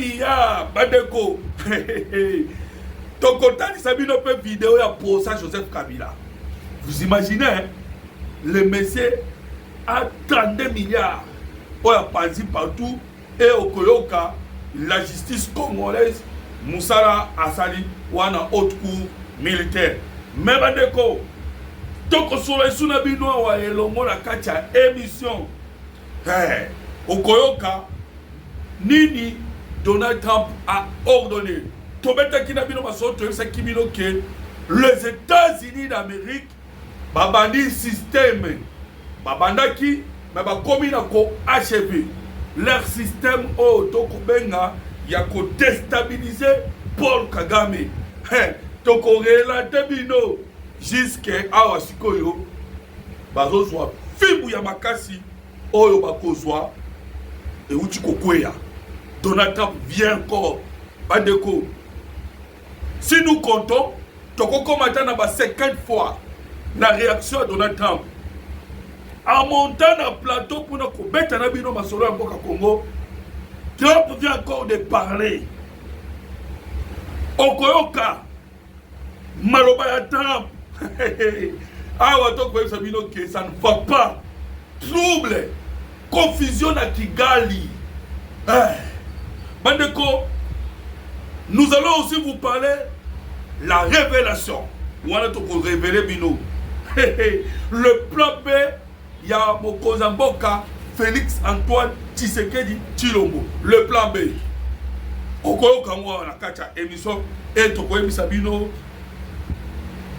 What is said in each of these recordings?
Ya Badeko. Tokotani Sabino peut vidéo ya pour ça Joseph Kabila. Vous imaginez hein? Le monsieur a 32 milliards. On a pensé partout et au Koyoka, la justice congolaise, Moussala Assali, ou en haute cour militaire. Mais Badeko, Toko sur les Sunabino ou Elongo la Kacha émission. Au Koyoka, Nini Donald Trump a ordonné les États-Unis d'Amérique babandi système babandaki mais bakomi na ko achever leur système autokobenga ya ko déstabiliser Paul Kagame toko relate bino jusqu'à awa sikoyo bazozwa fibu ya makasi oyo bakozwa et uti kokweya. Donald Trump vient encore. Badeko. Si nous comptons, Toko maintenant 50 fois la réaction à Donald Trump. En montant un plateau pour nous mettre un abino masolo en Congo, Trump vient encore de parler. Okoyoka, Malobaya Trump. Ah, ça ne va pas. Trouble, confusion à Kigali. Bandeko, nous allons aussi vous parler la révélation. On a tout révélé bino. Le plan B, il y a Mokozamboka, Félix Antoine Tshisekedi Tshilombo. Le plan B. Okoyo Kamwa la kacha émission et Tokoye Misabino.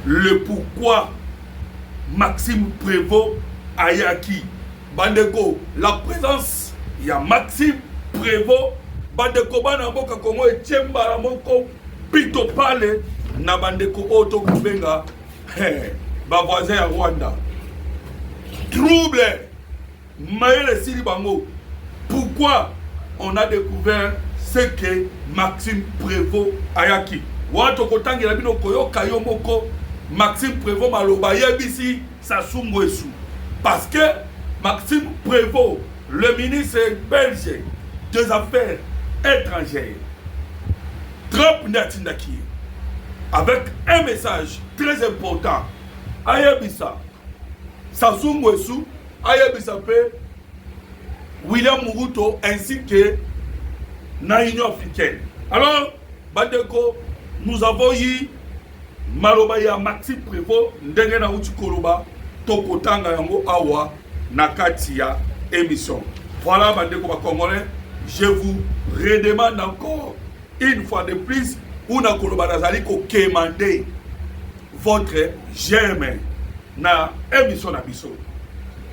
Le pourquoi Maxime Prévost Ayaki. Bandeko, la présence, il y a Maxime Prévost. Bandeko bana mboka Kongo etiemba la moko pito pale na bandeko oto kubenga ba voisin ya Rwanda. Trouble maële sili bango. Pourquoi on a découvert ce que Maxime Prévost Ayaki. Wato kotangi la bino koyoka yo moko Maxime Prévost maloba yebisi Sassou Nguesso. Parce que Maxime Prévost, le ministre belge des Affaires étrangères, Trump Natindaki, avec un message très important, Ayabissa, Sassou Nguesso, Ayabissa Pe, William Muruto, ainsi que l'Union africaine. Alors, Badeko, nous avons eu Malobaya Maxime Prévost, Ndengena Uchi Koloba, Tokotanga Yango Awa, Nakatia émission. Voilà, Badeko Congolais. Je vous redemande encore une fois de plus, una kolobanazali ko kemande votre j'aime na émission na biso.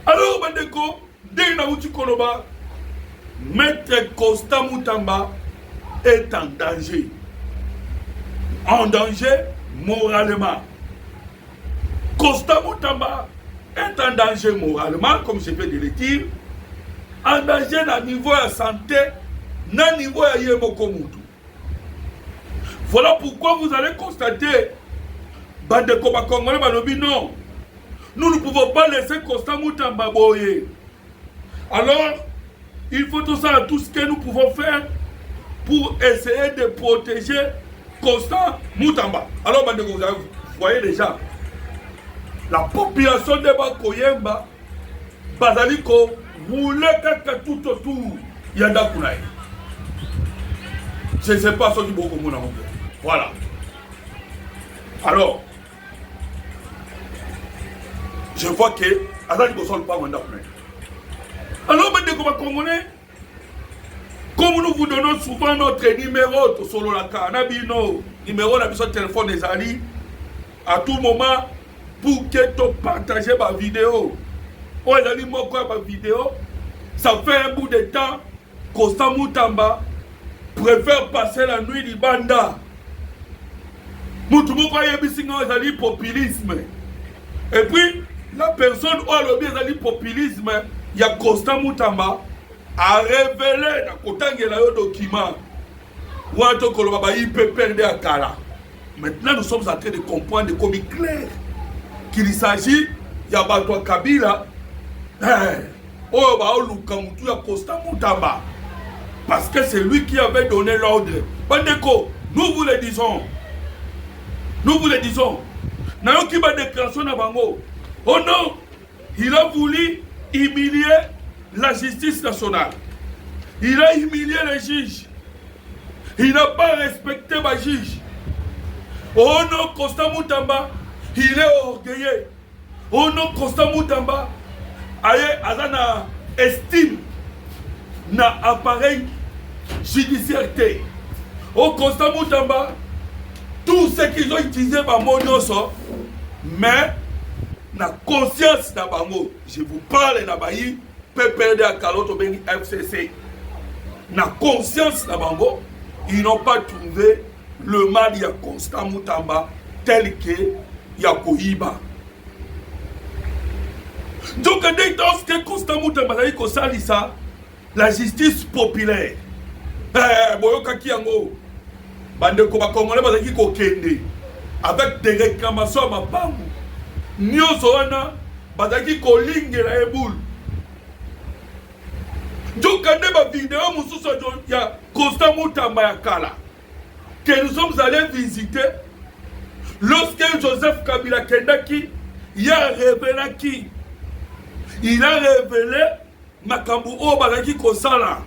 Alors bandeko, dès na uti koloba, Maître Constant Mutamba est en danger. En danger moralement. Constant Mutamba est en danger moralement, comme je viens de le dire. En danger à niveau de santé, à niveau de Yemokomutu. Voilà pourquoi vous allez constater, Bandeko Bakongole Balobi, non, nous ne pouvons pas laisser Constant Mutamba boyer. Alors, il faut tout ça, tout ce que nous pouvons faire pour essayer de protéger Constant Mutamba. Alors, Bandeko, vous voyez déjà, la population de Bakoyemba, Bazaliko, roulez tout autour, il y a d'Akunaï. Je ne sais pas ce qui est beaucoup de monde. Voilà. Alors, je vois que Azali ne sont pas Wanda. Alors, maintenant, Congolais, comme nous vous donnons souvent notre numéro sur la canabino, numéro de notre téléphone des alliés, à tout moment, pour que tu partages ma vidéo. Ma vidéo, ça fait un bout de temps Constant Mutamba préfère passer la nuit du banda. Moutoumoko yebisinga ezali populisme. Et puis la personne où alobi ezali populisme, il y a Constant Mutamba a révélé na kotangela yo document. Wato koloba ba IPP de akala. Maintenant nous sommes en train de comprendre comme clair qu'il s'agit ya bato Kabila. Oh, bah, Luka Mutu ya Constant Mutamba. Parce que c'est lui qui avait donné l'ordre. Bandeko, nous vous le disons. Nous vous le disons. Nayoki ba déclaration na bango. Oh non, il a voulu humilier la justice nationale. Il a humilié les juges. Il n'a pas respecté ma juge. Oh non, Constant Moutamba, il est orgueilleux. Oh non, Constant Moutamba, aye, azana estime na appareil judiciaire. Oh Constant Moutamba, tout ce qu'ils ont utilisé par mon noso, mais na conscience na bango, je vous parle na bayi, PPRD à Kaloto Beni FCC. Na conscience na bango, ils n'ont pas trouvé le mal ya Constant Moutamba tel que Yakohiba. Donc dès que Constant Moutamba a dit que ça, la justice populaire, boyoka kiango, bande ko ba Congolais bazaki ko kende avec des réclamations à mabangu. Nyoso wana bazaki ko lingela eboule. Donc quand des vidéos mususu ya Constant Moutamba ya kala que nous sommes allés visiter lorsque Joseph Kabila Kendaki il a révélé makambu o bazaki kosala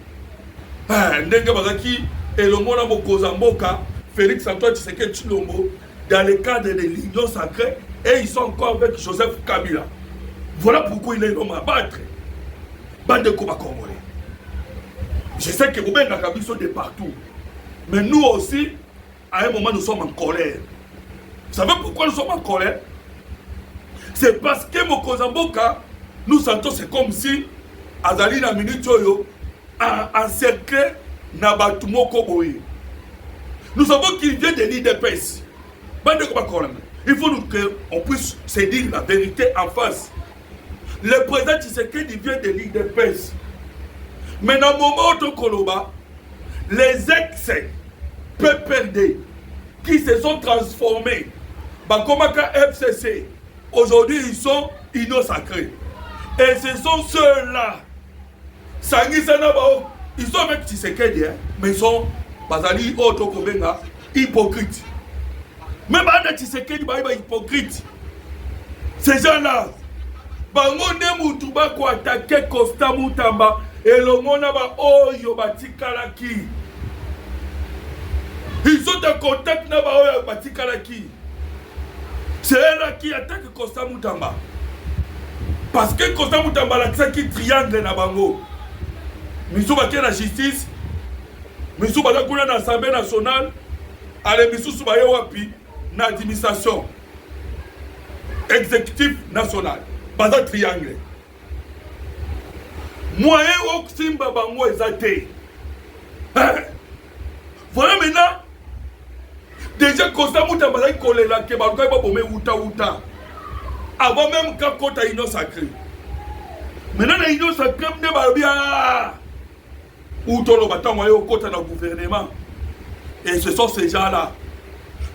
ndenge bazaki elongo na bokoza mboka Félix Antoine Tshisekedi Tshilombo dans le cadre de l'Union sacrée et ils sont encore avec Joseph Kabila. Voilà pourquoi il est l'homme à battre. Bande de Koba Congolais. Je sais que vous avez des de partout. Mais nous aussi, à un moment, nous sommes en colère. Vous savez pourquoi nous sommes en colère? C'est parce que Mokozamboka, nous sentons c'est comme si Azali na minute yo a encerclé Nabatumo Koboye. Nous savons qu'il vient de l'IDPS. Il faut qu'on puisse se dire la vérité en face. Le président Tshisekedi vient de l'IDPS. Mais dans le moment où Koloba, les ex-PPRD qui se sont transformés, Bakomaka FCC, aujourd'hui ils sont Union sacrée. Et ce sont ceux-là. Ils sont avec Tshisekedi, mais ils sont Bazali Otokobenga, hypocrites. Même avec Tshisekedi, ils sont hypocrites. Ces gens-là, Bangonde Moutuba ko attaquer Constant Moutamba et le monde ba oyo batikalaki. Ils sont en contact na ba oyo batikalaki. C'est là qui attaque Constant Moutamba. Parce que Constant Moutamba la qui triangle na bango. Miso ba la justice, miso ba kuna na Assemblée nationale, ale miso ba wapi na administration exécutif national. Baza triangle. Moyen au Simba bango ezate. Voilà maintenant. Déjà Constant Moutamba la kolela ke ba ko bomé uta. Avant même quand kota Union sacrée. Maintenant la Union sacrée ne ba bien. Outolo batango yo kota na gouvernement. Et ce sont ces gens-là.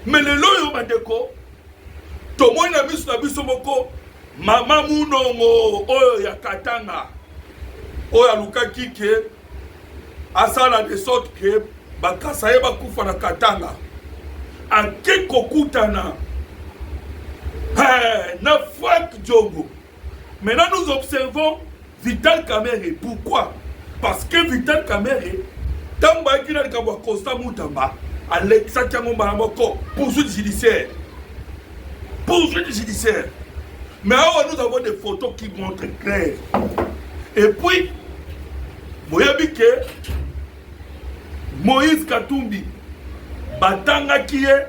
Mais le loyo bandeko to mo na biso moko Mama Mounongo, oyo ya Katanga, oyo alukaki ke asala de sorte que bakasaye bakufa na Katanga. Ake kokutana na Frank Diongo. Maintenant nous observons Vital Kamerhe. Pourquoi? Parce que Vital Kamerhe, tamba qui n'a qu'à Constant Moutamba, Alexa Tiamomba Moko, poursuite judiciaire. Poursuite judiciaire. Mais alors nous avons des photos qui montrent clair. Et puis, vous voyez que Moïse Katumbi, Batanga qui est,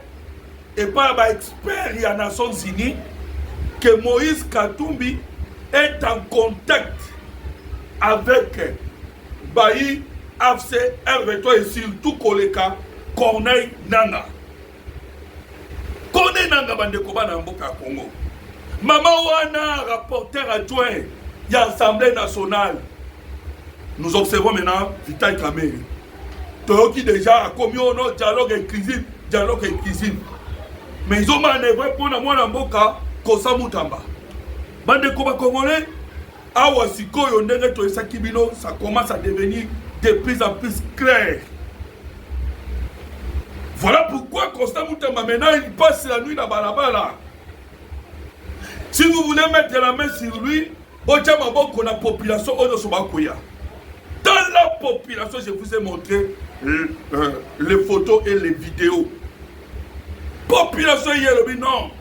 et pas un expert des Nations Unies, que Moïse Katumbi est en contact avec Bayi, AFC, RV3 et surtout Koleka, Corneille Nanga. Corneille Nanga Bandekoba na Mboka Congo. Maman Wana, rapporteur adjoint de l'Assemblée nationale. Nous observons maintenant Vital Kamerhe. Qui déjà a commis un dialogue inclusif, Mais ils ont manœuvré pour la moine Mboka, Constant Moutamba. Bande Koba Congolais, Awa Siko Yondenge Toesa Kibino, ça commence à devenir de plus en plus clair. Voilà pourquoi Constant Moutamba maintenant il passe la nuit dans Balabala. Si vous voulez mettre la main sur lui, dans la population, dans la population, je vous ai montré les photos et les vidéos. Population hier, non.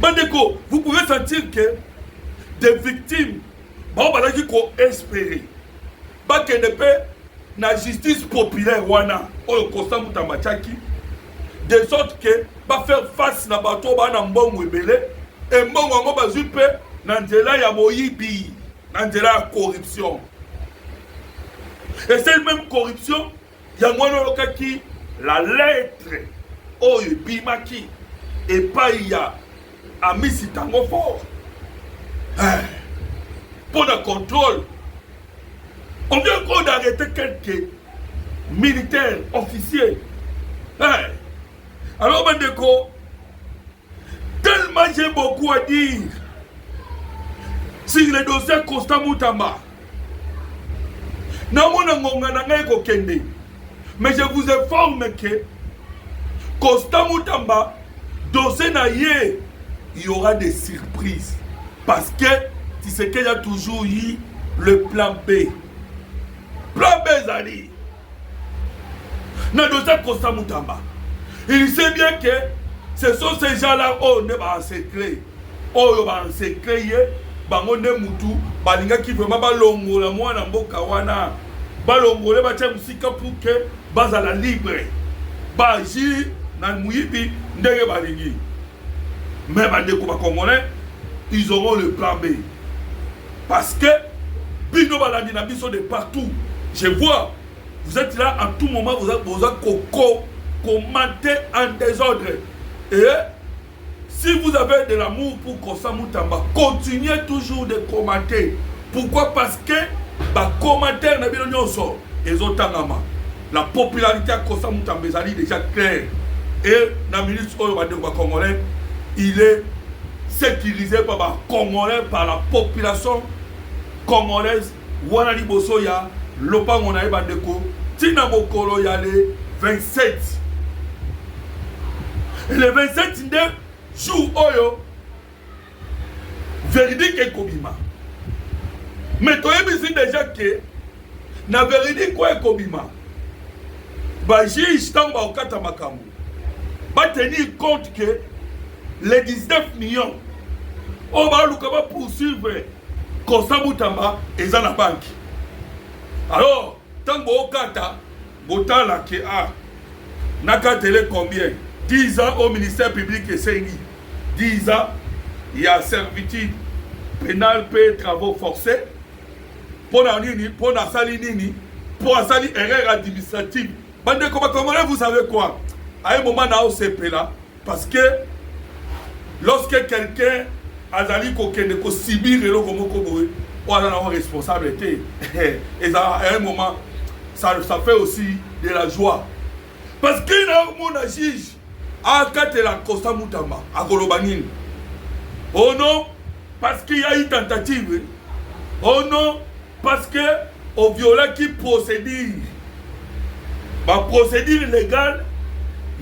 Bandeko, vous pouvez sentir que des victimes, bon, il faut espérer. Parce que ne peut la justice populaire, wana, au Constant Moutamba Tchaki, de sorte que va faire face na bateau ba na mbongo ebele et mbongo ngo bazupe na nzela ya moyibi na nzela ya corruption. Et cette même corruption ya ngwana lokaki la lettre oyo bimaki et pas ya amisi tango fort pour le contrôle. On vient encore d'arrêter quelques militaires officiers. Alors, Bandeko, tellement j'ai beaucoup à dire sur le dossier Constant Moutamba. Mais je vous informe que Constant Moutamba, dossier naïe, il y aura des surprises. Parce que tu sais qu'il y a toujours eu le plan B. Plan B, Zali. Dans le dossier Constant Moutamba. Il sait bien que ce sont ces gens-là qui sont en secret. Oh, en secret, bango ne mutu, balinga qui vraiment balongo la moi na mboka wana. Balongo le bacha musika pour que bazala libre. Baji na muyibi ndenge balingi. Mais bandeko ba congolais, ils auront le plan B. Parce que bino balandi na biso de partout. Je vois, vous êtes là en tout moment, vous êtes coco. Commentez en désordre. Et si vous avez de l'amour pour Constant Moutamba, continuez toujours de commenter. Pourquoi? Parce que les commentaires la popularité de Constant Moutamba est déjà claire. Et le ministre congolais, il est sécurisé par les Congolais, par la population congolaise. Wanali Bosoya, Lopangonaï Bandeko, Tina Mokolo Yale, 27. Et le 27 jours, Oyo, véridique et Kobima. Mais tu as dit déjà que, na véridique quoi Kobima, bah juge Tamba au Katamakamu, va tenir compte que les 19 millions, on va poursuivre Constant Moutamba et dans la banque. Alors, tant que Kata, Botan la ke a, Naka télé combien? 10 ans au ministère public et c'est 10 ans, il y a servitude pénale, paix, travaux forcés. Pour la sali nini, pour la sali erreur administrative. Bande comment vous savez quoi? À un moment là, on s'est là, parce que lorsque quelqu'un a zali kokende ko sibir et le komokoboé, on a une responsabilité. Et ça, à un moment, ça fait aussi de la joie. Parce qu'il y a un juge. Ah, quand il a Constant Moutamba, à Golobanine. Oh non, parce qu'il y a une tentative. Oh non, parce que au violet qui procédure. Ma procédure légale,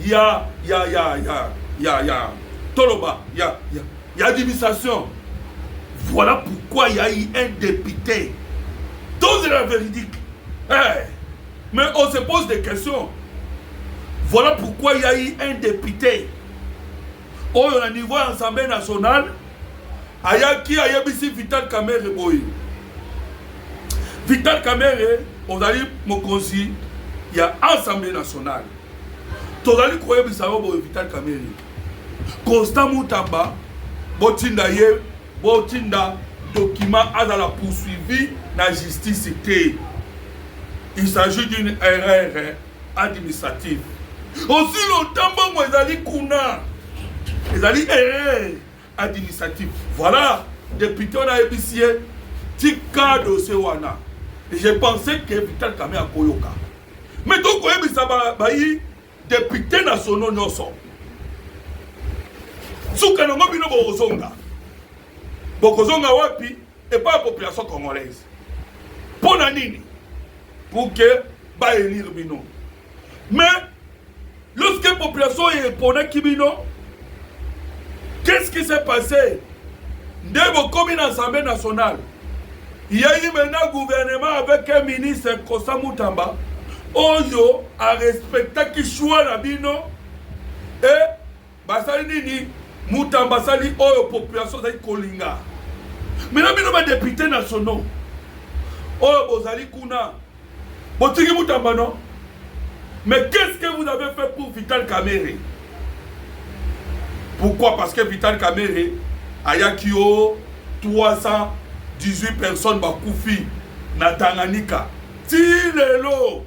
il y a Toloba, il y a administration. Voilà pourquoi il y a eu un député. Donc c'est la véridique. Hey, mais on se pose des questions. Voilà pourquoi il y a eu un député au niveau de l'Assemblée nationale. Ayaki Ayabisi Vital Kamere Boy. Vital Kamere, on a dit Mokonzi, il y a Assemblée nationale. Tozali Koyebisa Vital Kamere. Constant Moutamba, Botinda Ye, Botinda, document à la poursuivi, la justice était. Il s'agit d'une erreur administrative. Aussi longtemps, moi, ils kuna. Ils allaient erreur administrative. Voilà, député on a ébissé, tika dossier wana. Et j'ai pensé que Vital Kamere a koyoka. Mais donc, ça va député national nyonso. Souka na ngobino bokozonga. Bokozonga wapi et pas la population congolaise. Pour Nanini. Pour que va élire Bino. Mais lorsque la population est pour Kibino, qu'est-ce qui s'est passé? Dès comme une assemblée nationale, il y a eu maintenant un gouvernement avec un ministre Kosa Moutamba, Oyo a respecté qui choisit la Bino et Basali Nini Moutamba Sali Oyo population de Kolinga. Maintenant, nous avons des députés nationaux. Oyo Bozali Kuna. Botigi Moutamba non? Mais qu'est-ce que vous avez fait pour Vital Kamerhe? Pourquoi? Parce que Vital Kamerhe a yakio 318 personnes bakoufi na Tanganyika. Tilelo.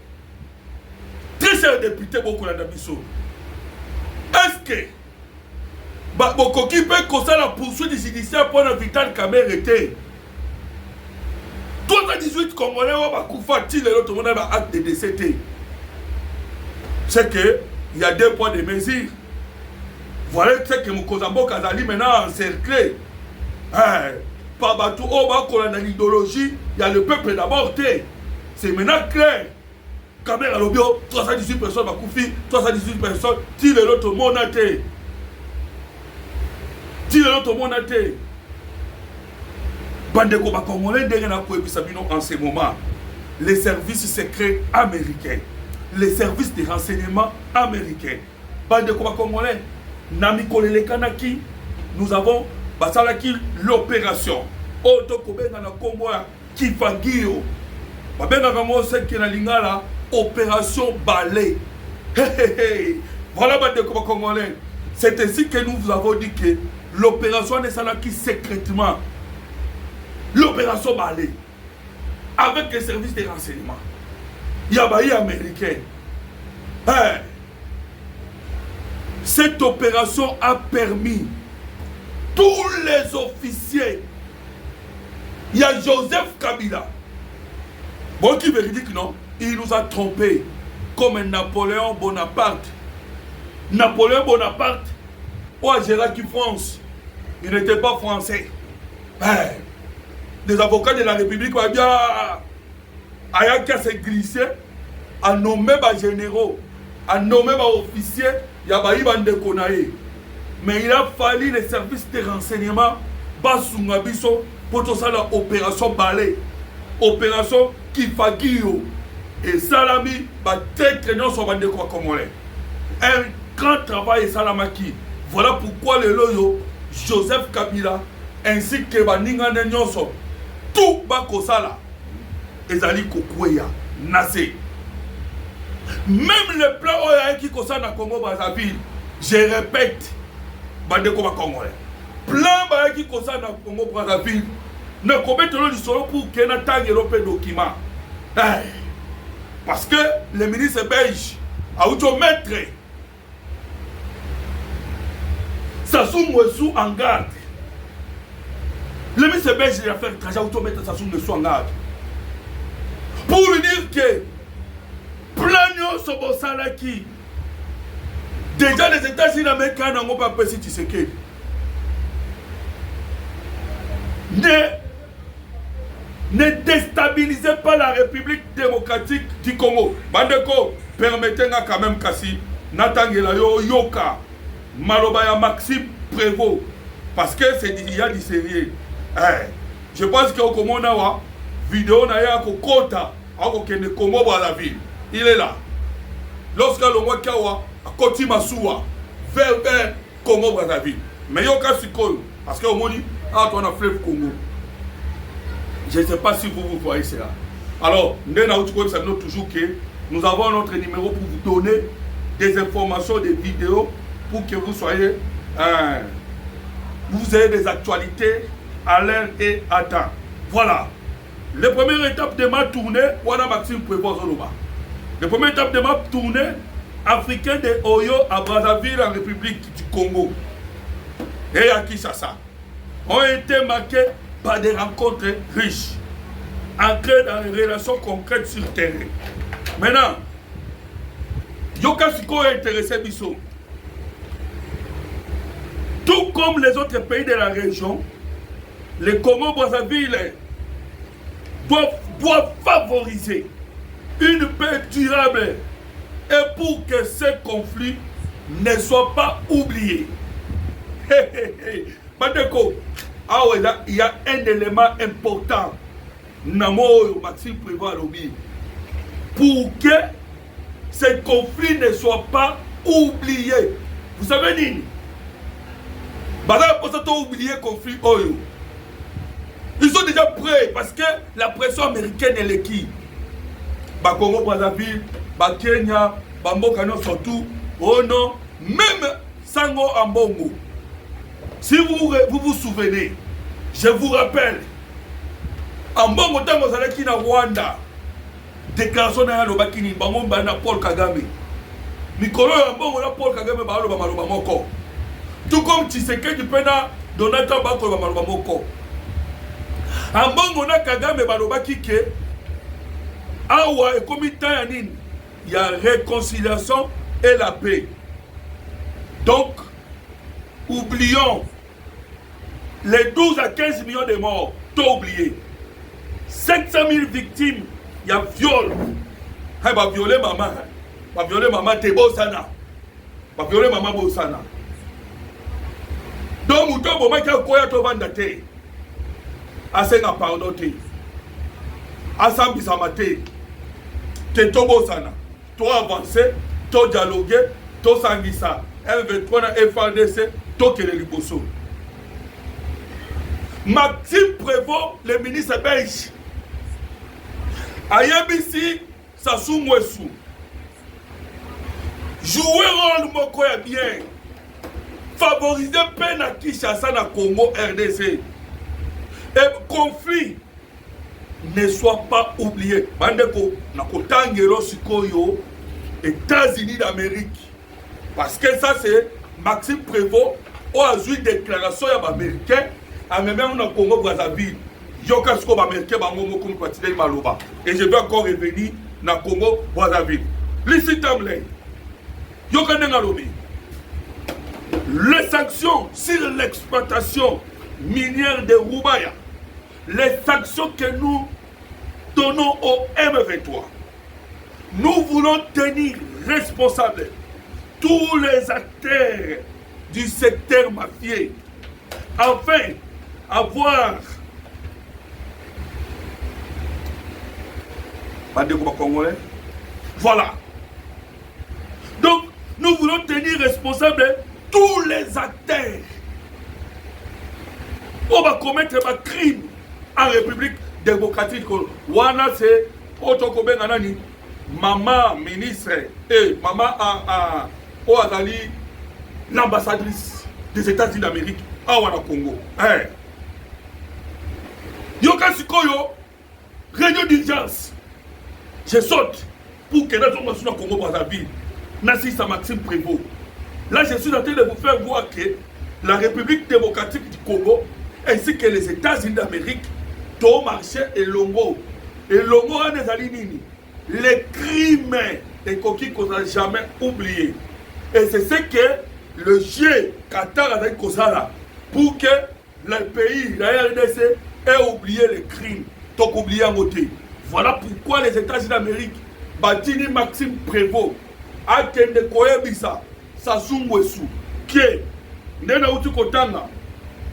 Très cher député beaucoup dans biso. Est-ce que beaucoup qui peut causer la poursuite judiciaire pour le Vital Kamerhe était 318 Congolais bakoufa tilelo tout le monde a acte de décès. C'est que il y a deux points de mesure. Voilà ce que Mokozambo Kazali maintenant encerclé. Par Batou Oba, qu'on a l'idéologie, il y a le peuple d'abord. C'est maintenant clair. Kamera Lobio, 318 personnes, Bakoufi, 318 personnes, tire l'autre monde à terre. Tire l'autre monde à terre. Bandeko Bakongolais, derrière en ce moment, les services secrets américains, les services de renseignement américains, Bandeko Bakongolais, Nami Kolele Kanaki, nous avons basalaki l'opération. Oto Kobenga na Kongo ya Kifangio. Babenga kamo seki na lingala opération balai. Voilà Bandeko Bakongolais. C'est ainsi que nous vous avons dit que l'opération ne s'alaki secrètement. L'opération balai. Avec les services de renseignement. Yabayi américain. Cette opération a permis tous les officiers. Il y a Joseph Kabila. Bon, qui véridique, non? Il nous a trompés comme Napoléon Bonaparte. Napoléon Bonaparte, ou à Gérard France, il n'était pas français. Des avocats de la République vont dire Ayaka s'est glissé à nommer des généraux, à nommer des officiers. Mais il a fallu les services de renseignement pour tout ça l'opération balai, opération Kifagio et Salami très très non sur bande quoi congolais. Un grand travail et Salamaki. Voilà pourquoi le loyo Joseph Kabila ainsi que Baninga Nyonso tout bakosala ezali kokweya nase. Même le plan OYA qui concerne le Congo Brazzaville, je répète, Bandeko Congolais. Plan qui concerne le Congo Brazzaville, ne commet pas le solo pour qu'il y ait un document. Parce que le ministre belge a automaître Sassou Nguesso en garde. Le ministre belge de l'affaire étrangère a automaître Sassou Nguesso en garde. Pour lui dire que Planio Sobosalaki. Déjà les États-Unis américains n'ont pas précisé Tshisekedi. Ne déstabilisez pas la République démocratique du Congo. Bandeko, permettez-moi quand même Kassi, Natangela Yoka, Malobaya Maxime Prévost. Parce que c'est il y a du sérieux. Je pense que au Congo, vidéo na ya kokota, ako kende Congo Brazzaville. Il est là. Lorsque l'on voit Kawa, à Koti Massoua, vers Congo Brazzaville. Mais il y a un cas parce que on dit, ah, tu as un fleuve Congo. Je ne sais pas si vous voyez cela. Alors, nous avons toujours que nous avons notre numéro pour vous donner des informations, des vidéos, pour que vous soyez, vous ayez des actualités à l'heure et à temps. Voilà. La première étape de ma tournée, Wana Maxime Prévost Zoloba. La première étape de ma tournée africaine de Oyo à Brazzaville en République du Congo et à Kinshasa ont été marquées par des rencontres riches, ancrées dans les relations concrètes sur le terrain. Maintenant, Yoka Siko est intéressé Bisso. Tout comme les autres pays de la région, les Congo Brazzaville doivent doit favoriser une paix durable et pour que ce conflit ne soit pas oublié. Bandeko, il y a un élément important. Namo Maxime Prévost Alobi. Pour que ce conflit ne soit pas oublié. Vous savez, Nini? Pour ça, oublié le conflit. Ils sont déjà prêts parce que la pression américaine est qui? Congo Brazzaville, Kenya, Mboka surtout. Oh non, même Sango Ambongo. Si vous vous souvenez, je vous rappelle, Ambongo Tango Zalaki na Rwanda, déclaration na Lobakini, Bango Bana Paul Kagame. Mikolo Ambongo na Paul Kagame Baloba Maloba Moko. Tout comme Tshisekedi Pena Donald Trump Baloba Maloba Moko. Ambongo na Kagame Baloba Kike. Awa et comme il y a réconciliation et la paix. Donc, oublions les 12 à 15 millions de morts. T'as oublié. 700 000 victimes. Il y a viol. Il va violer maman. Il va violer maman. T'es beau sana. Il va violer maman beau sana. Donc, mouton, bon, il y a quoi à vandate. Assez n'a pardon. Assez bisamate. T'es beau sana. Toi avancer. Toi dialoguer. Toi sanguissa. M23 na FRDC. Toi qui est le liboso. Maxime Prévost, le ministre belge. Ayabisi Sassou Nguesso. Jouer rôle moko ya bien. Favoriser paix na Kinshasa na Congo RDC. Et conflit ne soit pas oublié. Bandeko na kotangelo sikoyo États-Unis d'Amérique. Parce que ça c'est Maxime Prévost ou a eu déclaration ya américain à même dans Congo Brazzaville. Yoka sko américain bango moko kwatile maloba. Et je dois encore revenir na Congo Brazzaville. Lisi tamle. Yoka nengalobi. Les sanctions sur l'exploitation minière de Roubaya, les sanctions que nous donnons au M23, nous voulons tenir responsables tous les acteurs du secteur mafieux, afin avoir voilà. Donc, nous voulons tenir responsables tous les acteurs. On va commettre un crime en République démocratique. Wana c'est Otokobe Nanani, maman ministre et maman Oazali, l'ambassadrice des États-Unis d'Amérique à Wana Congo. Yoka Sikoyo, réunion d'urgence. Je saute pour que nous soyons au Congo Brazzaville. Nassi Maxime Prévost. Là, je suis en train de vous faire voir que la République démocratique du Congo ainsi que les États-Unis d'Amérique ont marché et Longo. Et Longo a des alinini. Les crimes et coquilles qu'on n'a jamais oubliés. Et c'est ce que le jeu Qatar avec Kosala pour que le pays, la RDC, ait oublié les crimes. Donc oublié à côté. Voilà pourquoi les États-Unis d'Amérique, Batini Maxime Prévost, Akende Koyebisa, Sassou Nguesso, qui est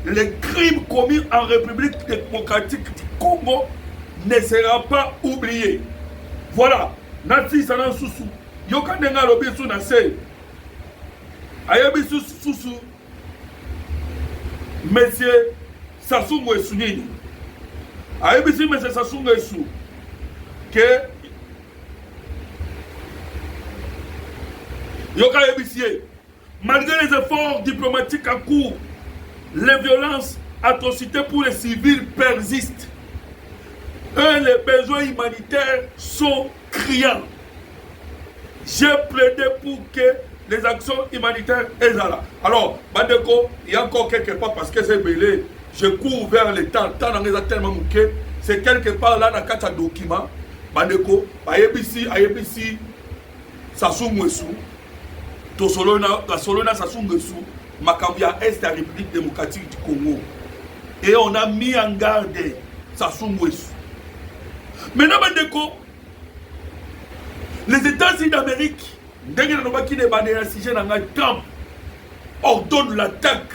les crimes commis en République démocratique du Congo ne seront pas oubliés. Voilà. Nati Sanan Soussou. Yoka Nenga Lobisu Nase. Ayabisu Soussou. Monsieur Sassou Nguesso Nini. Ayabisu Monsieur Sassou Nguesso. Que Yoka Ayabisu. Malgré les efforts diplomatiques en cours, les violences, atrocités pour les civils persistent. Et les besoins humanitaires sont criants. J'ai plaidé pour que les actions humanitaires aient là. Alors, Bandeko, il y a encore quelque part, parce que c'est belé, je cours vers le temps, tant dans les tellement mouqué, c'est quelque part là dans 4 documents. Bandeko, Ayebisi, Sassou Nguesso, Solona Sassou Nguesso, Makambia Est de la République démocratique du Congo. Et on a mis en garde Sassou Nguesso. Maintenant, les États-Unis d'Amérique, Trump ordonne l'attaque.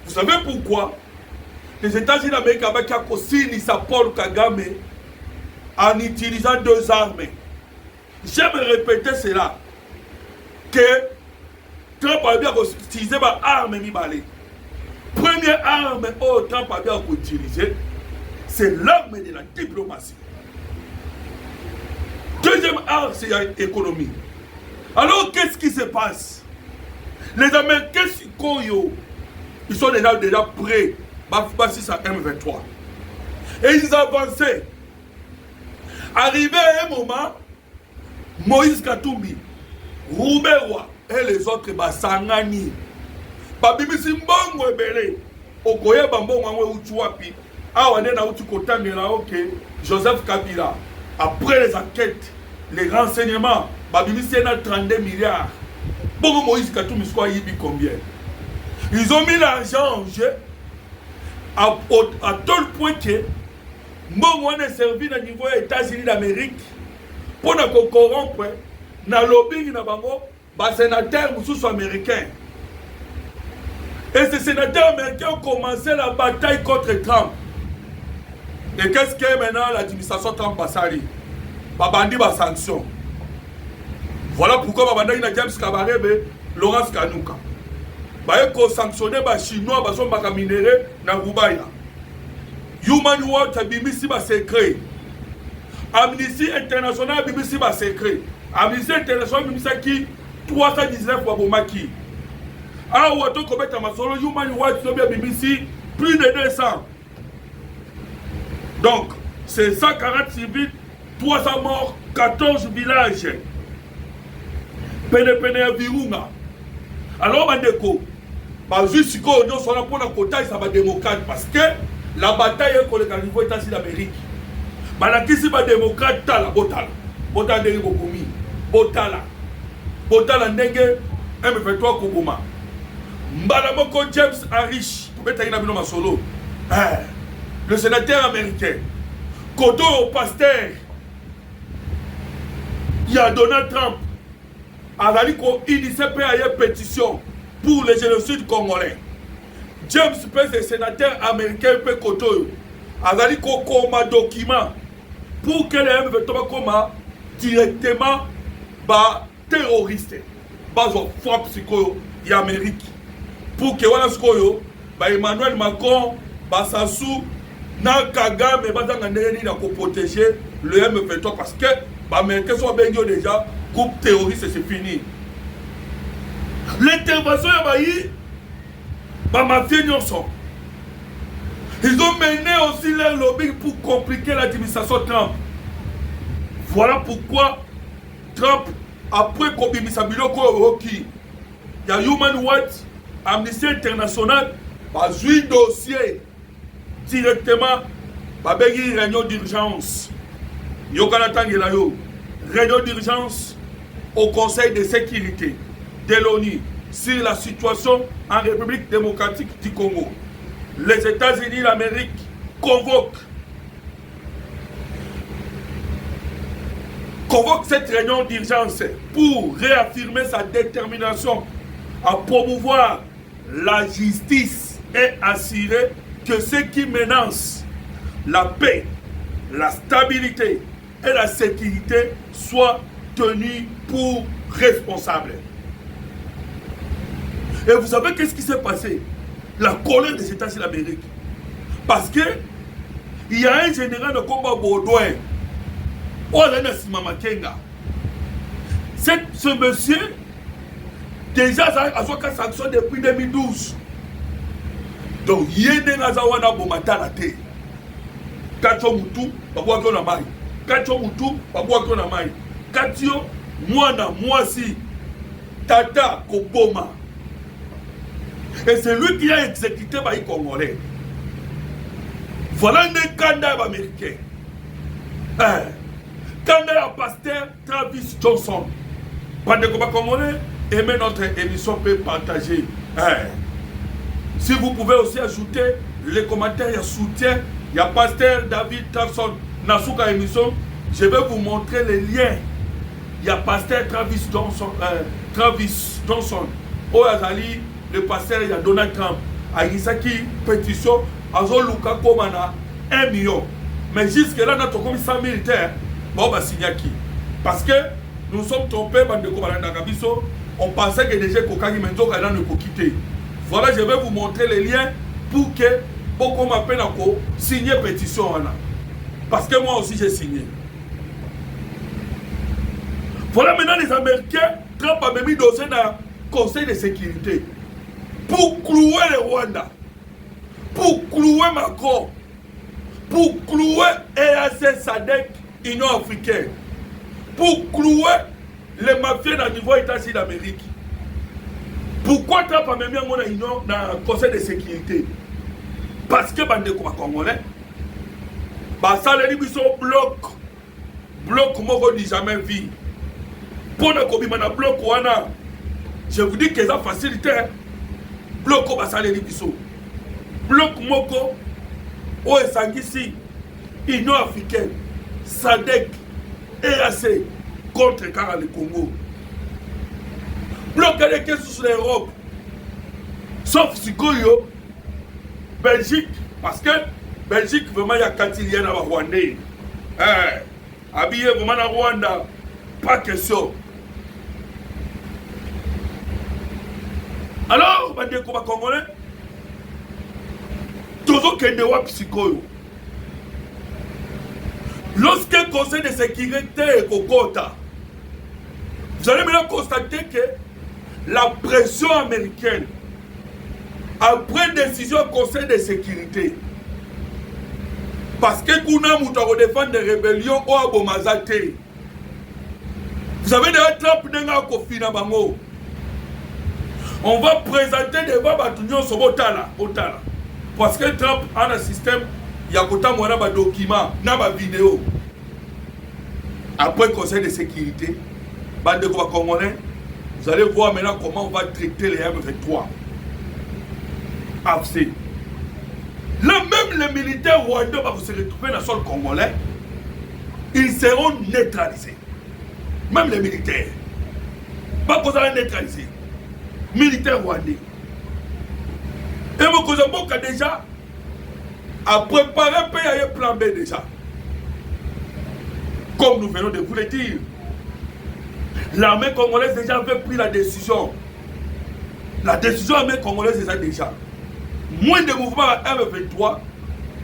Vous savez pourquoi? Les États-Unis d'Amérique ont signé Paul Kagame en utilisant 2 armes. J'aime répéter cela. Que Trump a bien utilisé ma arme. Première arme que Trump a bien utilisée, c'est l'arme de la diplomatie. Deuxième arme, c'est l'économie. Alors, qu'est-ce qui se passe? Les Américains, ils sont déjà prêts à M23. Et ils avançaient. Arrivé à un moment, Moïse Katumbi, Roubewa et les autres, Basangani, Babimisi Mbongo Ebele, Okoye Bambongo Uchuapi, Awanena Utukotangela, ok, Joseph Kabila. Après les enquêtes, les renseignements, Babimisi a 32 milliards. Bon, Moïse Katumbi, combien? Ils ont mis l'argent en jeu à tel point que Mbongo a servi au niveau des États-Unis d'Amérique pour nous corrompre dans le lobbying des sénateurs américains. Et ces sénateurs américains ont commencé la bataille contre Trump. Et qu'est-ce que maintenant l'administration Trump a sali? Babandi ba sanction. Voilà pourquoi Babandi na James Kabarebe, Laurence Kanuka. Baye ko sanctionner ba chinois ba so baka minéré na Rubaya. Human Rights bimisi ba secret. Amnesty International bimisi ba secret. Amnesty International bimisi ki 319 wa bomaki. Ah wato ko beta masolo Human Rights no bimisi plus de 200. Donc, c'est 140 civils, 300 morts, 14 villages. Pene Virunga. Alors, Mandeko, jusqu'à aujourd'hui, on a pour la côté, ça va démocrate parce que la bataille est pour les niveau États-Unis d'Amérique. Malaki, si va démocrate, tala, botala. Botala, nenge, bokomi. Botala. Botala, nenge, M23, Kogoma. Mbalamoko James Harris, pour mettre un abonnement solo. Le sénateur américain, Koto au pasteur, il y a Donald Trump, a initié une pétition pour le génocide congolais. James Pence, le sénateur américain, peut Koto, a dit comme un document pour que les M23 directement terroristes, frappe psycho en Amérique. Pour que voilà ce que Emmanuel Macron, Bassassou, na Kagame bazanga ndeni na ko protéger le M23 parce que les Américains sont bien déjà groupe terroriste, c'est fini. L'intervention ils ont mené aussi leur lobby pour compliquer l'administration Trump. Voilà pourquoi Trump, après Kobimisa Biloko, il y a Human Rights, Amnesty International, un dossier directement, une réunion d'urgence. Réunion d'urgence au Conseil de sécurité de l'ONU sur la situation en République démocratique du Congo. Les États-Unis d'Amérique convoquent cette réunion d'urgence pour réaffirmer sa détermination à promouvoir la justice et assurer que ceux qui menacent la paix, la stabilité et la sécurité soient tenus pour responsables. Et vous savez qu'est-ce qui s'est passé? La colère des États-Unis d'Amérique. Parce que il y a un général de combat Baudouin, ce monsieur, déjà, a fait sanction depuis 2012. Donc, il y a des gens qui ont été Katio Moutou, Babouakio Namai. Katio Moutou, Babouakio Namai. Katio, Mouana, Mouassi, Tata, Koboma. Et c'est lui qui a exécuté les Congolais. Voilà un candidat américain. Candidat pasteur Travis Johnson. Pendant que les Congolais aiment notre émission, peut partager. Si vous pouvez aussi ajouter les commentaires, il y a soutien, il y a pasteur David Thompson Nasuka émission, je vais vous montrer les liens. Il y a pasteur Travis Johnson. Oh, Azali, le pasteur, il y a Donald Trump. Aïsaki, pétition, Azo Luka Komana, 1 million. Mais jusque-là, nous avons 100 militaires. Bon, bah, signaki. Parce que nous sommes trompés, on pensait que déjà Kokagi Menzo ne peut quitter. Voilà, je vais vous montrer les liens pour que beaucoup m'appellent encore signer pétition. Parce que moi aussi j'ai signé. Voilà maintenant les Américains, Trump a mis dossier dans le Conseil de sécurité pour clouer le Rwanda, pour clouer Macron, pour clouer EAC, SADC, Union africaine, pour clouer les mafias dans le niveau États-Unis d'Amérique. Pourquoi Trump a mis dans le Conseil de sécurité? Parce que les Congolais, ça les bloc moi je jamais vu. Pour ne bloc je vous dis que ça facilite. Bloc ça les bloc moko o esangisi Union africaine, SADC, EAC contre le Congo. Bloc les questions sur l'Europe. Sauf Sikoyo, Belgique, parce que Belgique vraiment il y a Katilien à Rwandais. Habillé vraiment à Rwanda, pas question. Alors, on va Congolais, toujours qu'il y a des psychologues. Lorsque le Conseil de sécurité est Kokota, vous allez maintenant constater que la pression américaine, après décision du Conseil de sécurité, parce que Kuna Moutaro défend des rébellions au Abomazate, vous avez déjà Trump n'a pas Bango. On va présenter devant Batunion sur Botala. Parce que Trump a un système, il y a un document, une vidéo. Après le Conseil de sécurité, vous allez voir maintenant comment on va traiter les M23. AFC. Là même les militaires rwandais vont se retrouver dans le sol congolais. Ils seront neutralisés. Même les militaires. Pas qu'on va neutraliser. Militaires rwandais. Et vous avez déjà à préparer un plan B déjà. Comme nous venons de vous le dire. L'armée congolaise déjà avait pris la décision. La décision armée congolaise déjà. Moins de mouvements à M23,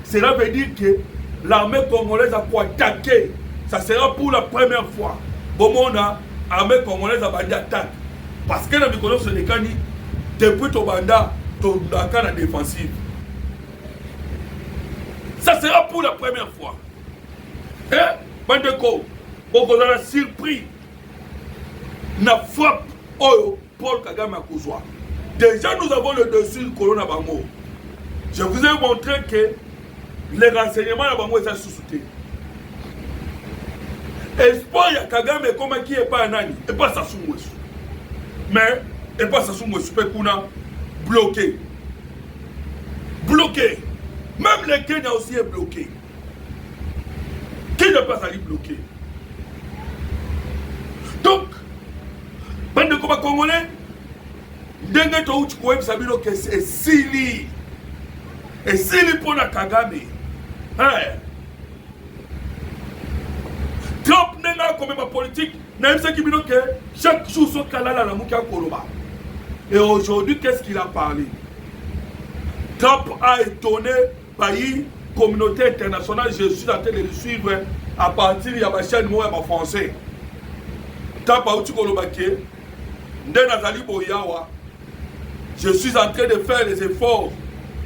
cela veut dire que l'armée congolaise a pour attaquer. Ça sera pour la première fois. Bon, l'armée congolaise a bandé attaque. Parce que la Mikono se décani depuis ton banda, ton la défensive. Ça sera pour la première fois. Hein? Bandeko, beaucoup a surpris. Na frappe Paul Kagame à Kouzoua. Déjà nous avons le dessus du Corona Bango. Je vous ai montré que les renseignements à Bango sont sous-soutés. Espoir ya Kagame comme qui est pas un ani, et pas Sassou Nguesso. Mais, et pas Sassou Nguesso, Pekuna, bloqué. Bloqué. Même le Kenya aussi est bloqué. Qui n'est pas allé bloquer? Donc, bande de combat congolais, dengue to uchi kouem sabino que c'est Sili. Et Sili pour la Kagame. Trump n'est pas comme ma politique, n'a pas qui que chaque jour son kalala la mouka koloba. Et aujourd'hui, qu'est-ce qu'il a parlé? Trump a étonné pays, communauté internationale, je suis en train de le suivre à partir de la chaîne moi en français. Trump a uchi koloba ke Nazali Boyawa, je suis en train de faire les efforts.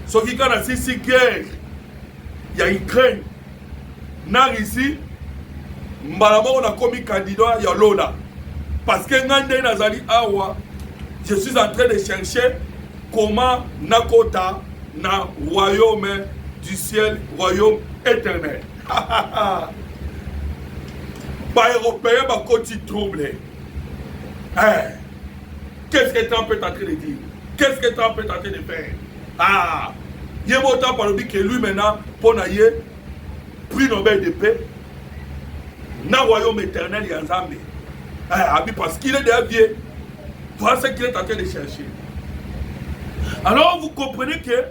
Ce qui est dans la guerre, il y a Ukraine. N'a ici, on a commis candidat, il y a Lola. Parce que Nande Nazali Awa, je suis en train de chercher comment Nakota, na royaume du ciel, royaume éternel. Pas européen, ma côte troublée. Qu'est-ce que Trump est en train de dire? Qu'est-ce que Trump est en train de faire? Il y a autant par le que lui maintenant, pour prix Nobel de paix, dans le royaume éternel, il y a un Zambé. Parce qu'il est déjà vieux. Voilà ce qu'il est en train de chercher. Alors vous comprenez que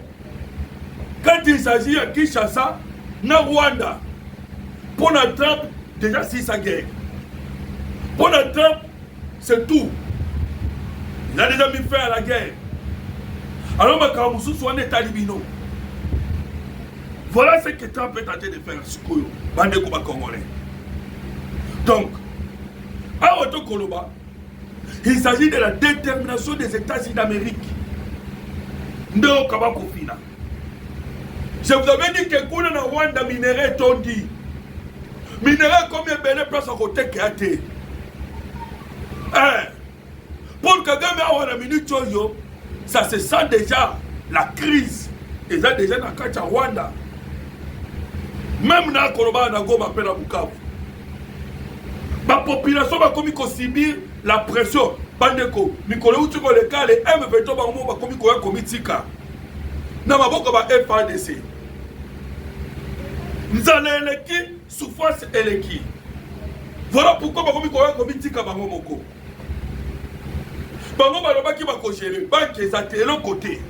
quand il s'agit de Kinshasa, dans Rwanda, pour notre Trump, déjà si ça guerre. Pour notre Trump, c'est tout. Il a déjà mis fin à la guerre. Alors, Makamusu soit un état libino. Voilà ce que Trump est en train de faire. Congolais. Donc, à Oto Koloba, il s'agit de la détermination des États-Unis d'Amérique. Non, Kabakofina. Je vous avais dit que Kuna na Rwanda minerai tondi. Minerai combien de place à côté qui a été. Pour Kagame a une minute, ça se sent déjà la crise. Et ça déjà dans le Rwanda. Même dans le Koloba, on a go m'appelle à Bukavu. La population va comme subir la pression. Bandeko, Mikolo Utuko le cas, les M23 va comme Komitika. N'a pas beaucoup de FADC. Nous allons électer souffrance élective. Voilà pourquoi va comme Komitika va Momoko. Bango baloba qui va gérer, banque exacte et l'autre côté.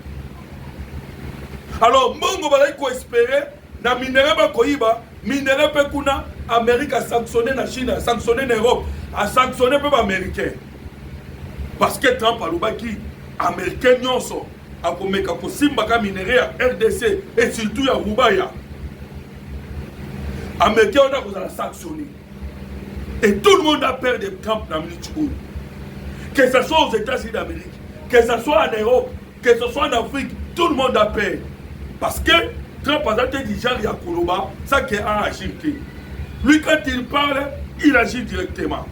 Alors, Mongo va espérer, na minerai ba koiba, minerai pe kuna, Amérique a sanctionné la Chine, a sanctionné l'Europe, a sanctionné les Américains. Parce que Trump a loba qui, Américains nyonso, a komeka ko simba ka minerai à RDC et surtout à Rubaya. Américains on a sanctionné. Et tout le monde a peur de Trump dans le minute. Que ce soit aux États-Unis d'Amérique, que ce soit en Europe, que ce soit en Afrique, tout le monde a peur. Parce que Trump a dit genre Yakoloba, ça qui est en Agilité. Lui, quand il parle, il agit directement.